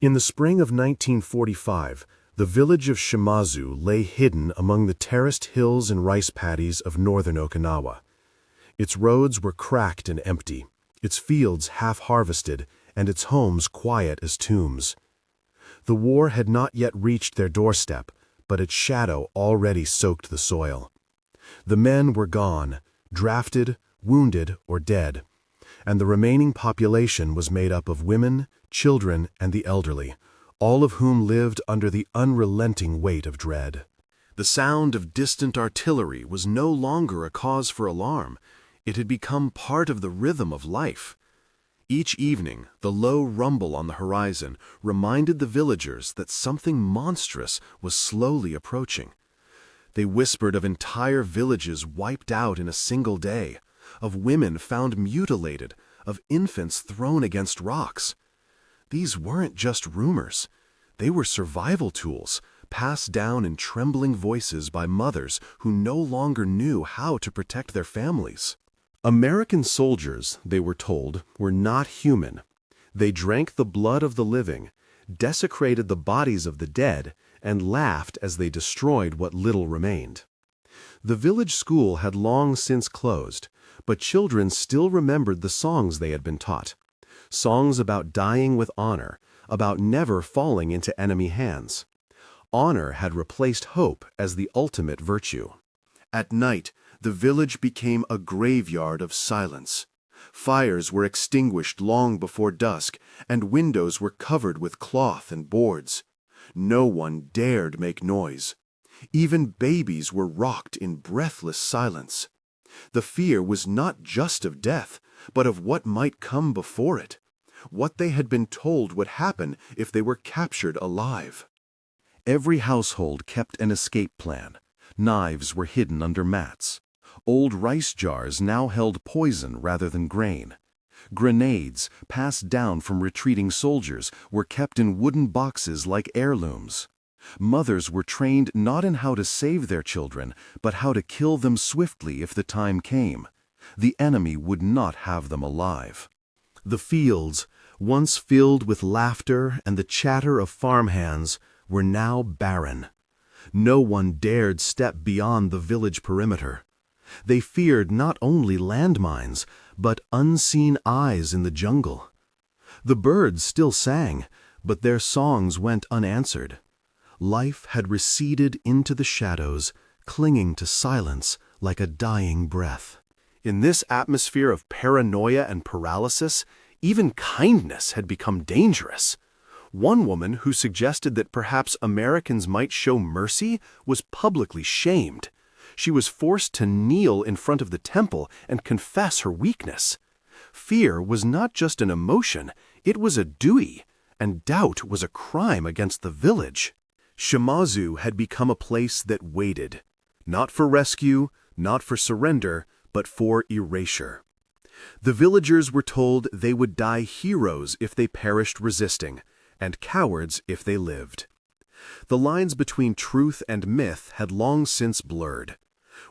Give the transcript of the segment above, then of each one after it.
In the spring of 1945, the village of Shimazu lay hidden among the terraced hills and rice paddies of northern Okinawa. Its roads were cracked and empty, its fields half-harvested, and its homes quiet as tombs. The war had not yet reached their doorstep, but its shadow already soaked the soil. The men were gone, drafted, wounded, or dead, and the remaining population was made up of women, children, and the elderly, all of whom lived under the unrelenting weight of dread. The sound of distant artillery was no longer a cause for alarm. It had become part of the rhythm of life. Each evening, the low rumble on the horizon reminded the villagers that something monstrous was slowly approaching. They whispered of entire villages wiped out in a single day, of women found mutilated, of infants thrown against rocks. These weren't just rumors. They were survival tools, passed down in trembling voices by mothers who no longer knew how to protect their families. American soldiers, they were told, were not human. They drank the blood of the living, desecrated the bodies of the dead, and laughed as they destroyed what little remained. The village school had long since closed, but children still remembered the songs they had been taught. Songs about dying with honor, about never falling into enemy hands. Honor had replaced hope as the ultimate virtue. At night, the village became a graveyard of silence. Fires were extinguished long before dusk, and windows were covered with cloth and boards. No one dared make noise. Even babies were rocked in breathless silence. The fear was not just of death, but of what might come before it, what they had been told would happen if they were captured alive. Every household kept an escape plan. Knives were hidden under mats. Old rice jars now held poison rather than grain. Grenades, passed down from retreating soldiers, were kept in wooden boxes like heirlooms. Mothers were trained not in how to save their children, but how to kill them swiftly if the time came. The enemy would not have them alive. The fields, once filled with laughter and the chatter of farmhands, were now barren. No one dared step beyond the village perimeter. They feared not only landmines, but unseen eyes in the jungle. The birds still sang, but their songs went unanswered. Life had receded into the shadows, clinging to silence like a dying breath. In this atmosphere of paranoia and paralysis, even kindness had become dangerous. One woman who suggested that perhaps Americans might show mercy was publicly shamed. She was forced to kneel in front of the temple and confess her weakness. Fear was not just an emotion, it was a duty, and doubt was a crime against the village. Shimazu had become a place that waited, not for rescue, not for surrender, but for erasure. The villagers were told they would die heroes if they perished resisting, and cowards if they lived. The lines between truth and myth had long since blurred.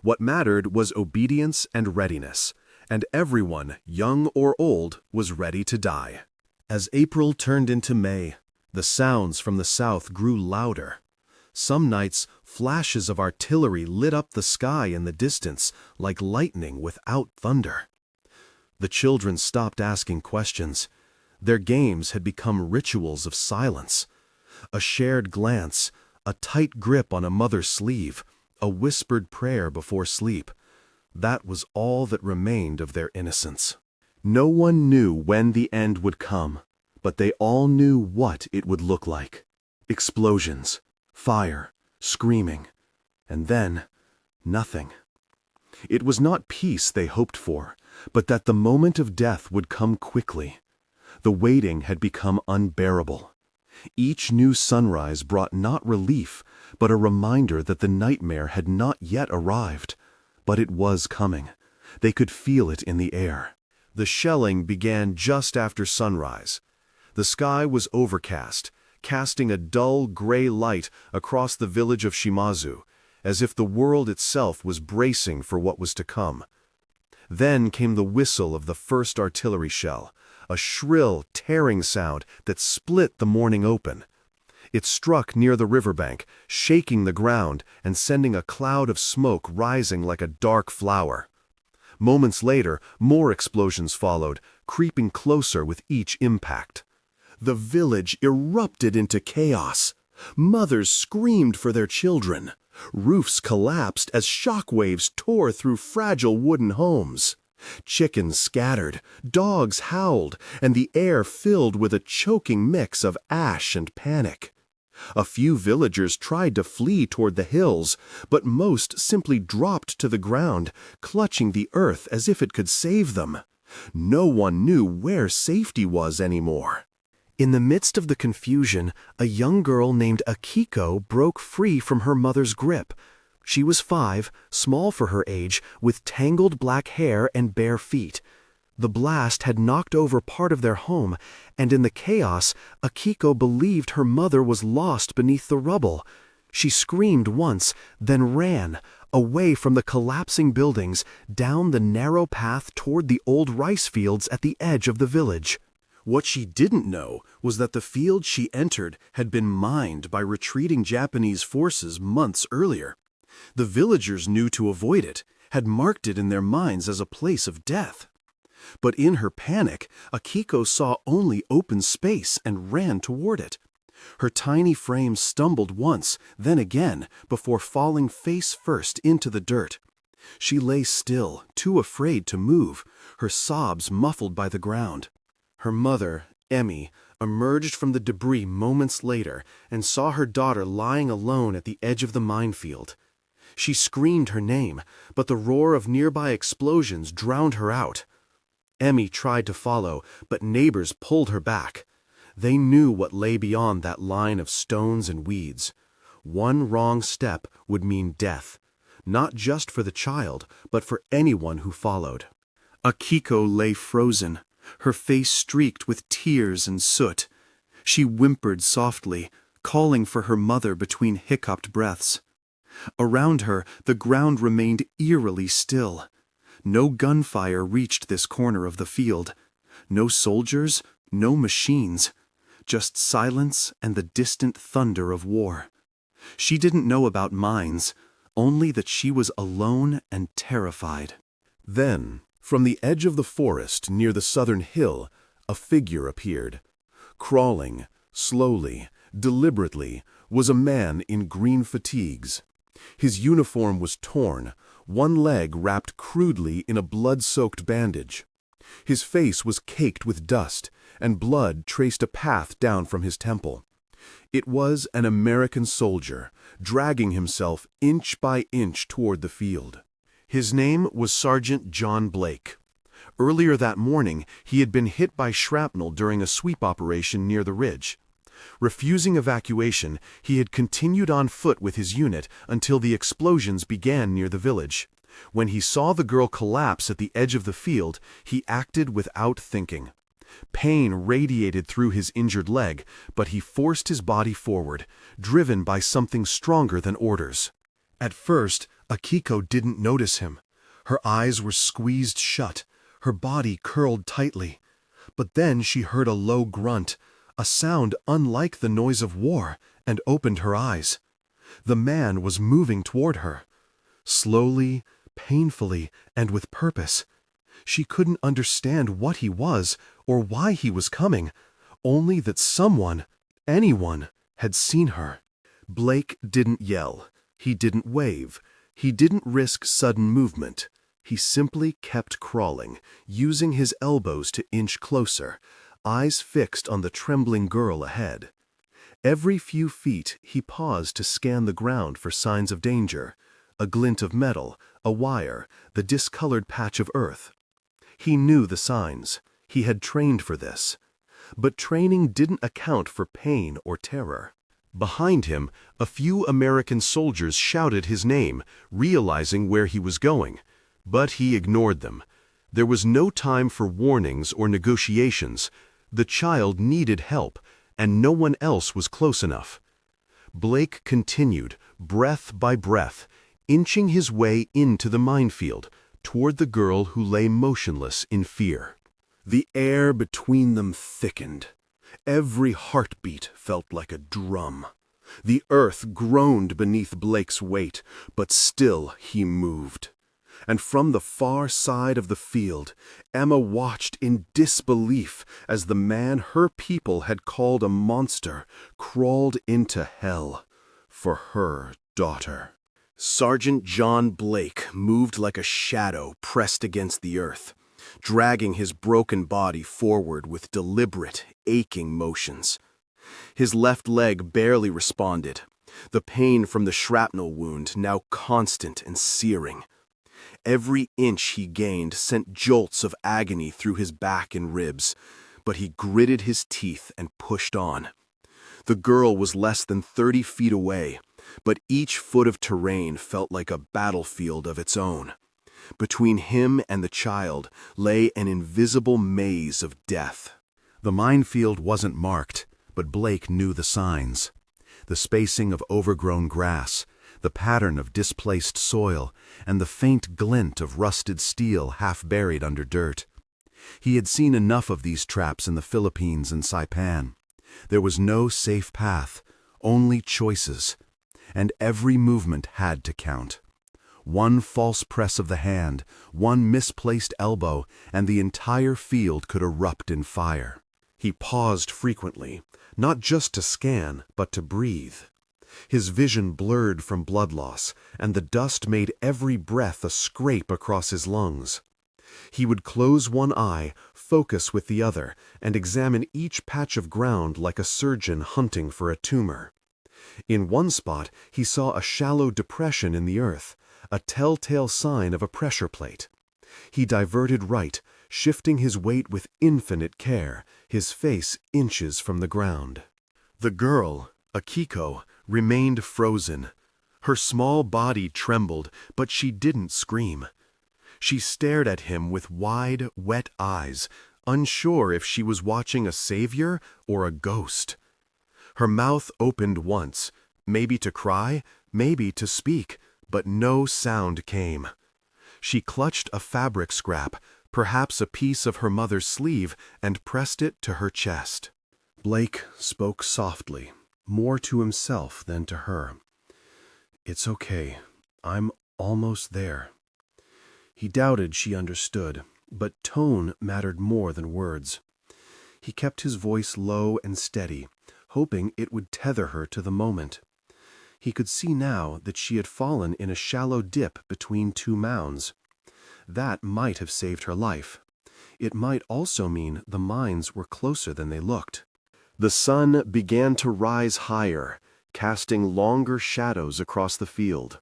What mattered was obedience and readiness, and everyone, young or old, was ready to die. As April turned into May, the sounds from the south grew louder. Some nights, flashes of artillery lit up the sky in the distance like lightning without thunder. The children stopped asking questions. Their games had become rituals of silence. A shared glance, a tight grip on a mother's sleeve, a whispered prayer before sleep. That was all that remained of their innocence. No one knew when the end would come, but they all knew what it would look like. Explosions, fire, screaming, and then nothing. It was not peace they hoped for, but that the moment of death would come quickly. The waiting had become unbearable. Each new sunrise brought not relief, but a reminder that the nightmare had not yet arrived. But it was coming. They could feel it in the air. The shelling began just after sunrise. The sky was overcast, casting a dull gray light across the village of Shimazu, as if the world itself was bracing for what was to come. Then came the whistle of the first artillery shell, a shrill, tearing sound that split the morning open. It struck near the riverbank, shaking the ground and sending a cloud of smoke rising like a dark flower. Moments later, more explosions followed, creeping closer with each impact. The village erupted into chaos. Mothers screamed for their children. Roofs collapsed as shockwaves tore through fragile wooden homes. Chickens scattered, dogs howled, and the air filled with a choking mix of ash and panic. A few villagers tried to flee toward the hills, but most simply dropped to the ground, clutching the earth as if it could save them. No one knew where safety was anymore. In the midst of the confusion, a young girl named Akiko broke free from her mother's grip. She was 5, small for her age, with tangled black hair and bare feet. The blast had knocked over part of their home, and in the chaos, Akiko believed her mother was lost beneath the rubble. She screamed once, then ran, away from the collapsing buildings, down the narrow path toward the old rice fields at the edge of the village. What she didn't know was that the field she entered had been mined by retreating Japanese forces months earlier. The villagers knew to avoid it, had marked it in their minds as a place of death. But in her panic, Akiko saw only open space and ran toward it. Her tiny frame stumbled once, then again, before falling face first into the dirt. She lay still, too afraid to move, her sobs muffled by the ground. Her mother, Emmy, emerged from the debris moments later and saw her daughter lying alone at the edge of the minefield. She screamed her name, but the roar of nearby explosions drowned her out. Emmy tried to follow, but neighbors pulled her back. They knew what lay beyond that line of stones and weeds. One wrong step would mean death, not just for the child, but for anyone who followed. Akiko lay frozen, her face streaked with tears and soot. She whimpered softly, calling for her mother between hiccuped breaths. Around her, the ground remained eerily still. No gunfire reached this corner of the field. No soldiers, no machines. Just silence and the distant thunder of war. She didn't know about mines, only that she was alone and terrified. Then, from the edge of the forest near the southern hill, a figure appeared. Crawling, slowly, deliberately, was a man in green fatigues. His uniform was torn, one leg wrapped crudely in a blood-soaked bandage. His face was caked with dust, and blood traced a path down from his temple. It was an American soldier, dragging himself inch by inch toward the field. His name was Sergeant John Blake. Earlier that morning, he had been hit by shrapnel during a sweep operation near the ridge. Refusing evacuation, he had continued on foot with his unit until the explosions began near the village. When he saw the girl collapse at the edge of the field, he acted without thinking. Pain radiated through his injured leg, but he forced his body forward, driven by something stronger than orders. At first, Akiko didn't notice him. Her eyes were squeezed shut, her body curled tightly. But then she heard a low grunt, a sound unlike the noise of war, and opened her eyes. The man was moving toward her. Slowly, painfully, and with purpose. She couldn't understand what he was or why he was coming, only that someone, anyone, had seen her. Blake didn't yell. He didn't wave. He didn't risk sudden movement. He simply kept crawling, using his elbows to inch closer, eyes fixed on the trembling girl ahead. Every few feet he paused to scan the ground for signs of danger, a glint of metal, a wire, the discolored patch of earth. He knew the signs. He had trained for this. But training didn't account for pain or terror. Behind him, a few American soldiers shouted his name, realizing where he was going. But he ignored them. There was no time for warnings or negotiations. The child needed help, and no one else was close enough. Blake continued, breath by breath, inching his way into the minefield, toward the girl who lay motionless in fear. The air between them thickened. Every heartbeat felt like a drum. The earth groaned beneath Blake's weight, but still he moved. And from the far side of the field, Emma watched in disbelief as the man her people had called a monster crawled into hell for her daughter. Sergeant John Blake moved like a shadow pressed against the earth, dragging his broken body forward with deliberate, aching motions. His left leg barely responded, the pain from the shrapnel wound now constant and searing. Every inch he gained sent jolts of agony through his back and ribs, but he gritted his teeth and pushed on. The girl was less than 30 feet away, but each foot of terrain felt like a battlefield of its own. Between him and the child lay an invisible maze of death. The minefield wasn't marked, but Blake knew the signs. The spacing of overgrown grass, the pattern of displaced soil, and the faint glint of rusted steel half buried under dirt. He had seen enough of these traps in the Philippines and Saipan. There was no safe path, only choices, and every movement had to count. One false press of the hand, one misplaced elbow, and the entire field could erupt in fire. He paused frequently, not just to scan, but to breathe. His vision blurred from blood loss, and the dust made every breath a scrape across his lungs. He would close one eye, focus with the other, and examine each patch of ground like a surgeon hunting for a tumor. In one spot, he saw a shallow depression in the earth, a telltale sign of a pressure plate. He diverted right, shifting his weight with infinite care, his face inches from the ground. The girl, Akiko, remained frozen. Her small body trembled, but she didn't scream. She stared at him with wide, wet eyes, unsure if she was watching a savior or a ghost. Her mouth opened once, maybe to cry, maybe to speak, but no sound came. She clutched a fabric scrap, perhaps a piece of her mother's sleeve, and pressed it to her chest. Blake spoke softly, more to himself than to her. "It's okay. I'm almost there." He doubted she understood, but tone mattered more than words. He kept his voice low and steady, hoping it would tether her to the moment. He could see now that she had fallen in a shallow dip between two mounds. That might have saved her life. It might also mean the mines were closer than they looked. The sun began to rise higher, casting longer shadows across the field.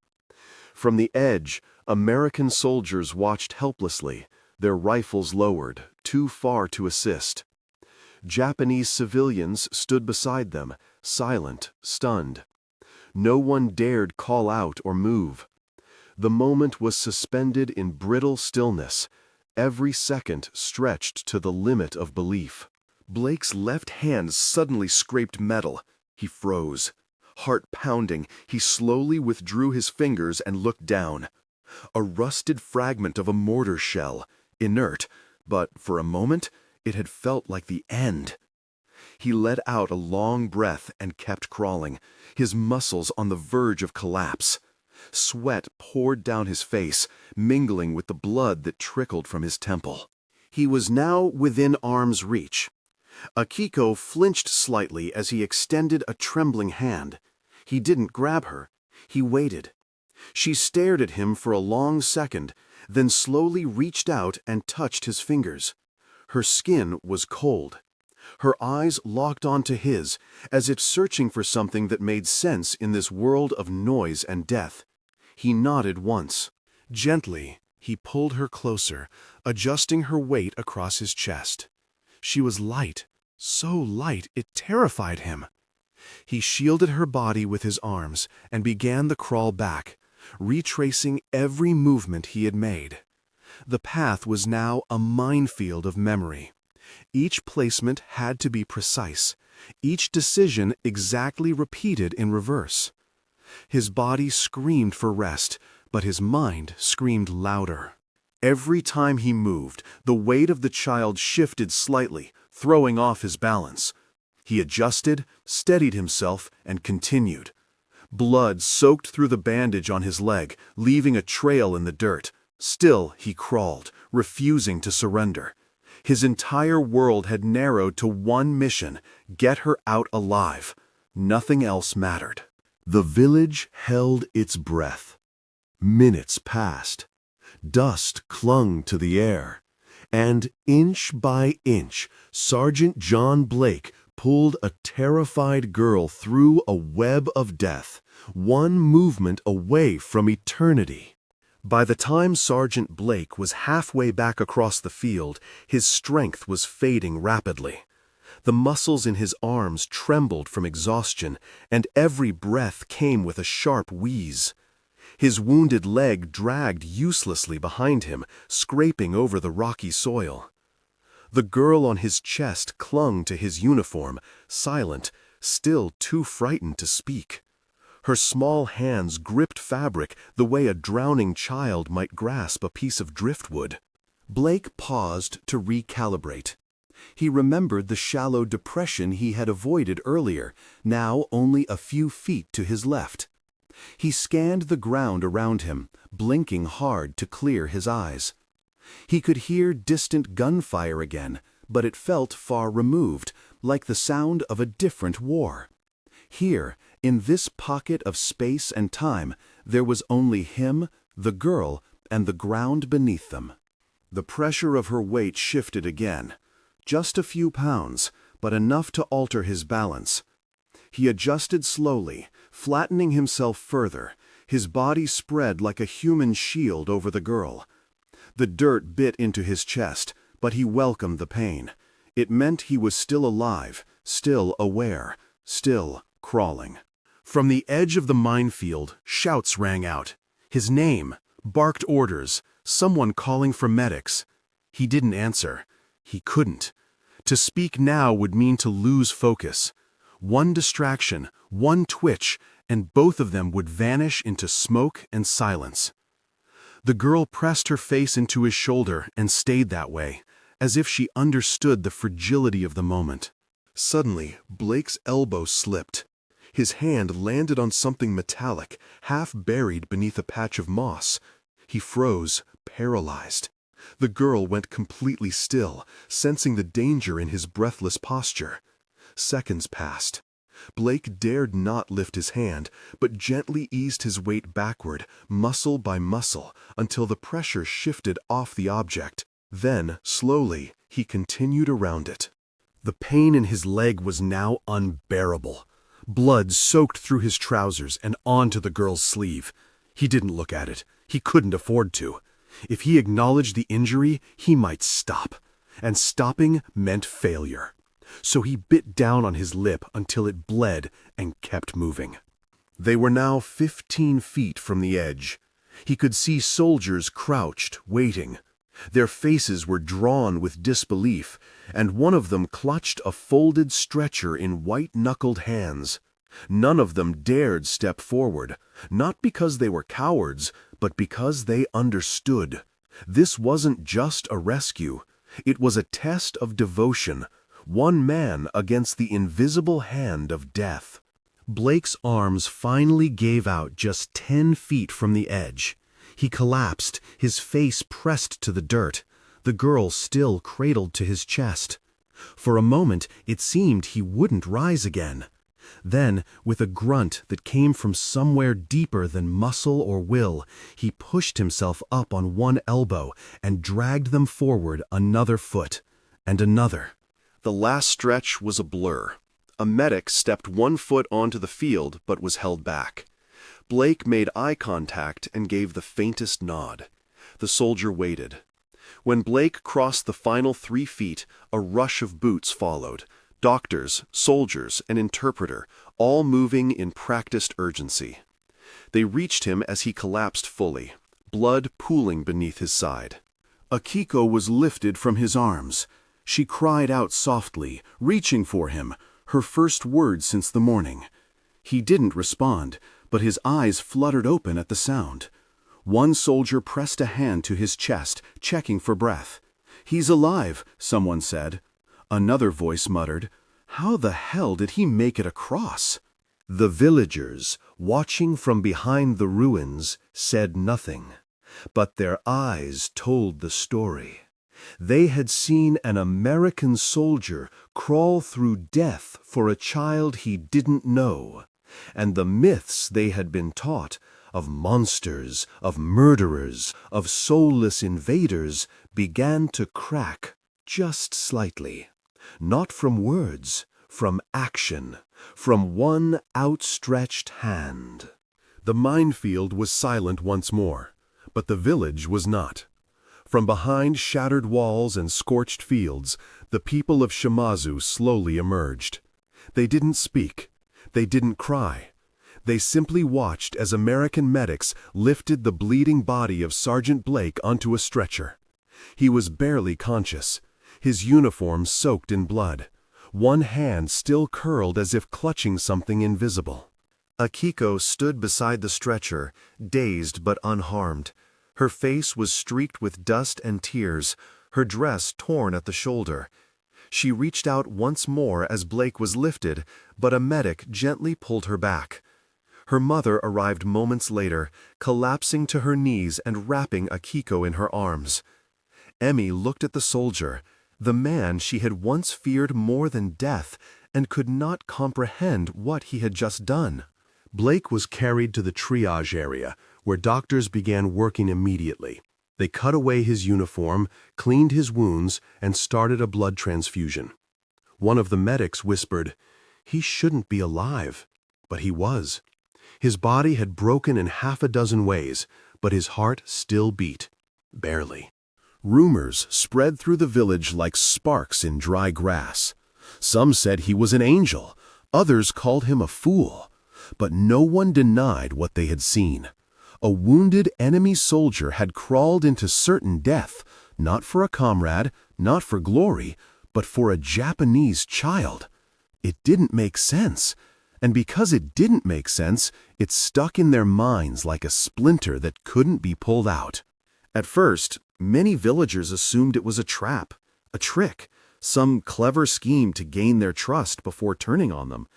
From the edge, American soldiers watched helplessly, their rifles lowered, too far to assist. Japanese civilians stood beside them, silent, stunned. No one dared call out or move. The moment was suspended in brittle stillness, every second stretched to the limit of belief. Blake's left hand suddenly scraped metal. He froze. Heart pounding, he slowly withdrew his fingers and looked down. A rusted fragment of a mortar shell, inert, but for a moment it had felt like the end. He let out a long breath and kept crawling, his muscles on the verge of collapse. Sweat poured down his face, mingling with the blood that trickled from his temple. He was now within arm's reach. Akiko flinched slightly as he extended a trembling hand. He didn't grab her. He waited. She stared at him for a long second, then slowly reached out and touched his fingers. Her skin was cold. Her eyes locked onto his, as if searching for something that made sense in this world of noise and death. He nodded once. Gently, he pulled her closer, adjusting her weight across his chest. She was light, so light it terrified him. He shielded her body with his arms and began the crawl back, retracing every movement he had made. The path was now a minefield of memory. Each placement had to be precise, each decision exactly repeated in reverse. His body screamed for rest, but his mind screamed louder. Every time he moved, the weight of the child shifted slightly, throwing off his balance. He adjusted, steadied himself, and continued. Blood soaked through the bandage on his leg, leaving a trail in the dirt. Still, he crawled, refusing to surrender. His entire world had narrowed to one mission: get her out alive. Nothing else mattered. The village held its breath. Minutes passed. Dust clung to the air. And inch by inch, Sergeant John Blake pulled a terrified girl through a web of death, one movement away from eternity. By the time Sergeant Blake was halfway back across the field, his strength was fading rapidly. The muscles in his arms trembled from exhaustion, and every breath came with a sharp wheeze. His wounded leg dragged uselessly behind him, scraping over the rocky soil. The girl on his chest clung to his uniform, silent, still too frightened to speak. Her small hands gripped fabric the way a drowning child might grasp a piece of driftwood. Blake paused to recalibrate. He remembered the shallow depression he had avoided earlier, now only a few feet to his left. He scanned the ground around him, blinking hard to clear his eyes. He could hear distant gunfire again, but it felt far removed, like the sound of a different war. Here, in this pocket of space and time, there was only him, the girl, and the ground beneath them. The pressure of her weight shifted again. Just a few pounds, but enough to alter his balance. He adjusted slowly, flattening himself further, his body spread like a human shield over the girl. The dirt bit into his chest, but he welcomed the pain. It meant he was still alive, still aware, still crawling. From the edge of the minefield, shouts rang out. His name, barked orders, someone calling for medics. He didn't answer. He couldn't. To speak now would mean to lose focus. One distraction, one twitch, and both of them would vanish into smoke and silence. The girl pressed her face into his shoulder and stayed that way, as if she understood the fragility of the moment. Suddenly, Blake's elbow slipped. His hand landed on something metallic, half buried beneath a patch of moss. He froze, paralyzed. The girl went completely still, sensing the danger in his breathless posture. Seconds passed. Blake dared not lift his hand, but gently eased his weight backward, muscle by muscle, until the pressure shifted off the object. Then, slowly, he continued around it. The pain in his leg was now unbearable. Blood soaked through his trousers and onto the girl's sleeve. He didn't look at it. He couldn't afford to. If he acknowledged the injury, he might stop. And stopping meant failure. So he bit down on his lip until it bled and kept moving. They were now 15 feet from the edge. He could see soldiers crouched, waiting. Their faces were drawn with disbelief, and one of them clutched a folded stretcher in white-knuckled hands. None of them dared step forward, not because they were cowards, but because they understood. This wasn't just a rescue. It was a test of devotion, one man against the invisible hand of death. Blake's arms finally gave out just 10 feet from the edge. He collapsed, his face pressed to the dirt, the girl still cradled to his chest. For a moment, it seemed he wouldn't rise again. Then, with a grunt that came from somewhere deeper than muscle or will, he pushed himself up on one elbow and dragged them forward another foot, and another. The last stretch was a blur. A medic stepped 1 foot onto the field but was held back. Blake made eye contact and gave the faintest nod. The soldier waited. When Blake crossed the final 3 feet, a rush of boots followed. Doctors, soldiers, an interpreter, all moving in practiced urgency. They reached him as he collapsed fully, blood pooling beneath his side. Akiko was lifted from his arms. She cried out softly, reaching for him, her first word since the morning. He didn't respond, but his eyes fluttered open at the sound. One soldier pressed a hand to his chest, checking for breath. "He's alive," someone said. Another voice muttered, "How the hell did he make it across?" The villagers, watching from behind the ruins, said nothing, but their eyes told the story. They had seen an American soldier crawl through death for a child he didn't know, and the myths they had been taught of monsters, of murderers, of soulless invaders began to crack just slightly. Not from words, from action, from one outstretched hand. The minefield was silent once more, but the village was not. From behind shattered walls and scorched fields, the people of Shimazu slowly emerged. They didn't speak. They didn't cry. They simply watched as American medics lifted the bleeding body of Sergeant Blake onto a stretcher. He was barely conscious, his uniform soaked in blood, one hand still curled as if clutching something invisible. Akiko stood beside the stretcher, dazed but unharmed. Her face was streaked with dust and tears, her dress torn at the shoulder. She reached out once more as Blake was lifted, but a medic gently pulled her back. Her mother arrived moments later, collapsing to her knees and wrapping Akiko in her arms. Emmy looked at the soldier, the man she had once feared more than death, and could not comprehend what he had just done. Blake was carried to the triage area, where doctors began working immediately. They cut away his uniform, cleaned his wounds, and started a blood transfusion. One of the medics whispered, "He shouldn't be alive." But he was. His body had broken in half a dozen ways, but his heart still beat. Barely. Rumors spread through the village like sparks in dry grass. Some said he was an angel, others called him a fool. But no one denied what they had seen. A wounded enemy soldier had crawled into certain death, not for a comrade, not for glory, but for a Japanese child. It didn't make sense. And because it didn't make sense, it stuck in their minds like a splinter that couldn't be pulled out. At first, many villagers assumed it was a trap, a trick, some clever scheme to gain their trust before turning on them.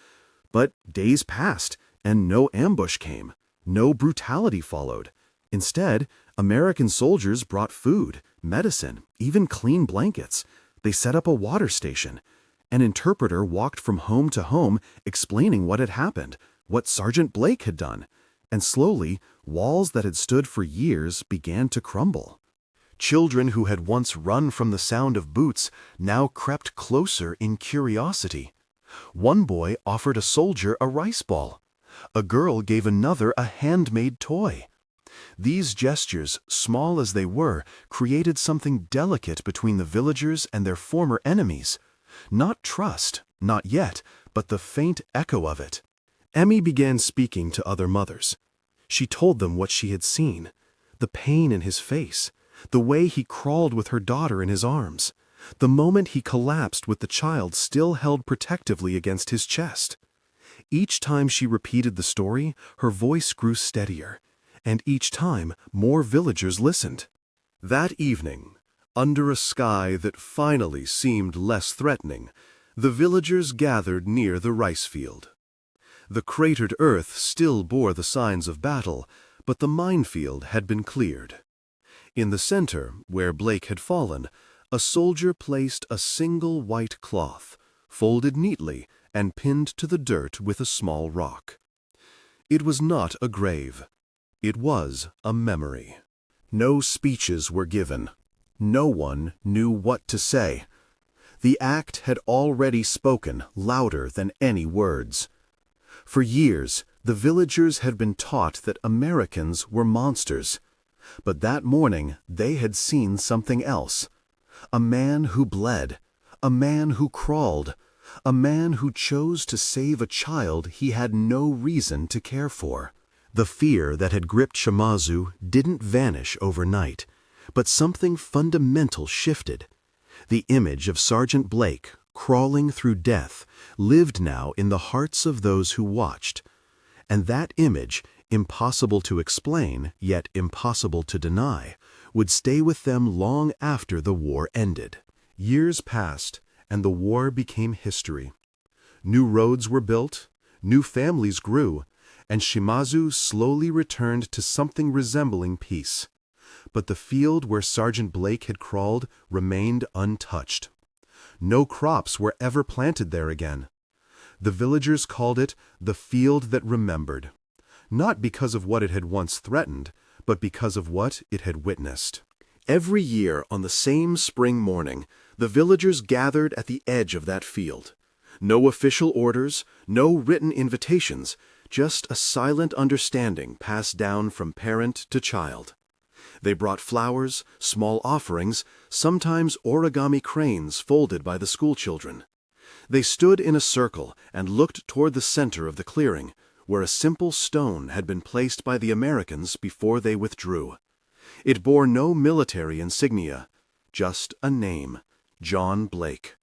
But days passed, and no ambush came. No brutality followed. Instead, American soldiers brought food, medicine, even clean blankets. They set up a water station. An interpreter walked from home to home explaining what had happened, what Sergeant Blake had done. And slowly, walls that had stood for years began to crumble. Children who had once run from the sound of boots now crept closer in curiosity. One boy offered a soldier a rice ball. A girl gave another a handmade toy. These gestures, small as they were, created something delicate between the villagers and their former enemies. Not trust, not yet, but the faint echo of it. Emmy began speaking to other mothers. She told them what she had seen, the pain in his face, the way he crawled with her daughter in his arms, the moment he collapsed with the child still held protectively against his chest. Each time she repeated the story, her voice grew steadier, and each time more villagers listened. That evening, under a sky that finally seemed less threatening, the villagers gathered near the rice field. The cratered earth still bore the signs of battle, but the minefield had been cleared. In the center, where Blake had fallen, a soldier placed a single white cloth, folded neatly and pinned to the dirt with a small rock. It was not a grave. It was a memory. No speeches were given. No one knew what to say. The act had already spoken louder than any words. For years, the villagers had been taught that Americans were monsters. But that morning, they had seen something else. A man who bled, a man who crawled, a man who chose to save a child he had no reason to care for. The fear that had gripped Shimazu didn't vanish overnight, but something fundamental shifted. The image of Sergeant Blake, crawling through death, lived now in the hearts of those who watched. And that image, impossible to explain, yet impossible to deny, would stay with them long after the war ended. Years passed, and the war became history. New roads were built, new families grew, and Shimazu slowly returned to something resembling peace. But the field where Sergeant Blake had crawled remained untouched. No crops were ever planted there again. The villagers called it the field that remembered, not because of what it had once threatened, but because of what it had witnessed. Every year on the same spring morning, the villagers gathered at the edge of that field. No official orders, no written invitations, just a silent understanding passed down from parent to child. They brought flowers, small offerings, sometimes origami cranes folded by the schoolchildren. They stood in a circle and looked toward the center of the clearing, where a simple stone had been placed by the Americans before they withdrew. It bore no military insignia, just a name, John Blake.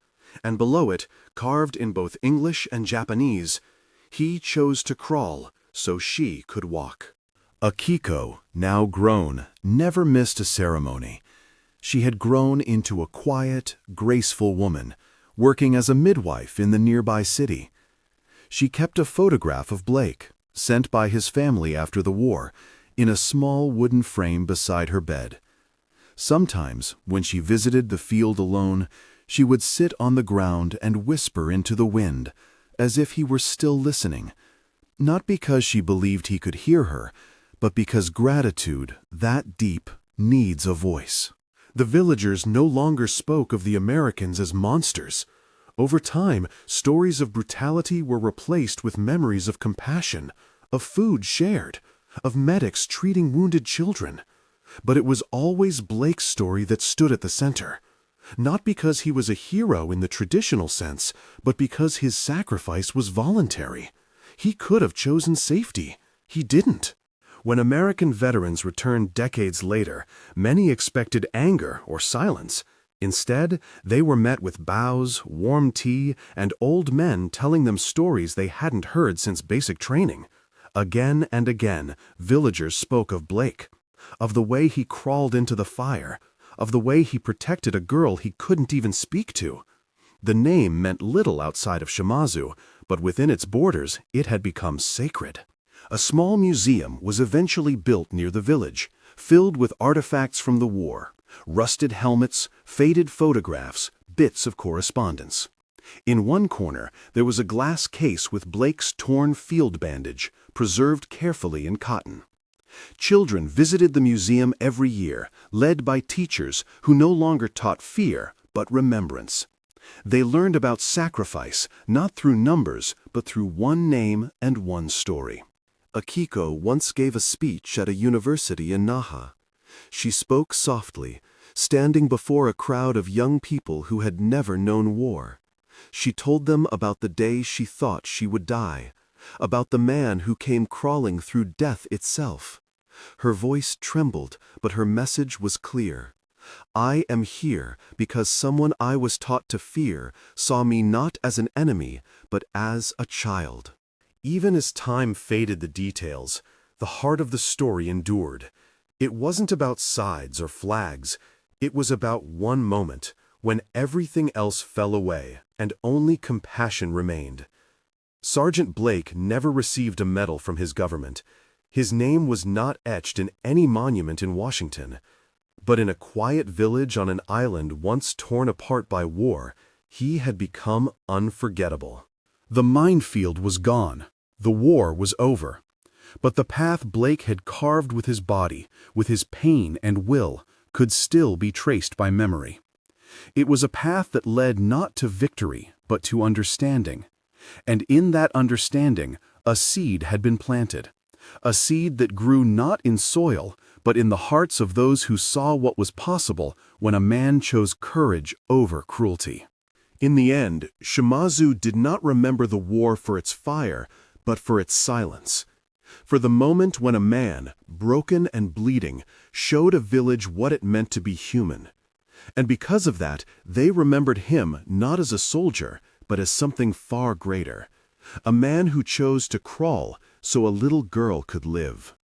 And below it, carved in both English and Japanese, "He chose to crawl so she could walk." Akiko, now grown, never missed a ceremony. She had grown into a quiet, graceful woman, working as a midwife in the nearby city. She kept a photograph of Blake, sent by his family after the war, in a small wooden frame beside her bed. Sometimes, when she visited the field alone, she would sit on the ground and whisper into the wind, as if he were still listening, not because she believed he could hear her, but because gratitude, that deep, needs a voice. The villagers no longer spoke of the Americans as monsters. Over time, stories of brutality were replaced with memories of compassion, of food shared, of medics treating wounded children. But it was always Blake's story that stood at the center. Not because he was a hero in the traditional sense, but because his sacrifice was voluntary. He could have chosen safety. He didn't. When American veterans returned decades later, many expected anger or silence. Instead, they were met with bows, warm tea, and old men telling them stories they hadn't heard since basic training. Again and again, villagers spoke of Blake, of the way he crawled into the fire, of the way he protected a girl he couldn't even speak to. The name meant little outside of Shimazu, but within its borders it had become sacred. A small museum was eventually built near the village, filled with artifacts from the war, rusted helmets, faded photographs, bits of correspondence. In one corner, there was a glass case with Blake's torn field bandage, preserved carefully in cotton. Children visited the museum every year, led by teachers who no longer taught fear, but remembrance. They learned about sacrifice, not through numbers, but through one name and one story. Akiko once gave a speech at a university in Naha. She spoke softly, standing before a crowd of young people who had never known war. She told them about the day she thought she would die, about the man who came crawling through death itself. Her voice trembled, but her message was clear. I am here because someone I was taught to fear saw me not as an enemy, but as a child. Even as time faded the details, the heart of the story endured. It wasn't about sides or flags. It was about one moment, when everything else fell away and only compassion remained. Sergeant Blake never received a medal from his government. His name was not etched in any monument in Washington. But in a quiet village on an island once torn apart by war, he had become unforgettable. The minefield was gone. The war was over. But the path Blake had carved with his body, with his pain and will, could still be traced by memory. It was a path that led not to victory, but to understanding. And in that understanding, a seed had been planted. A seed that grew not in soil, but in the hearts of those who saw what was possible when a man chose courage over cruelty. In the end, Shimazu did not remember the war for its fire, but for its silence. For the moment when a man, broken and bleeding, showed a village what it meant to be human. And because of that, they remembered him not as a soldier, but as something far greater. A man who chose to crawl, so a little girl could live.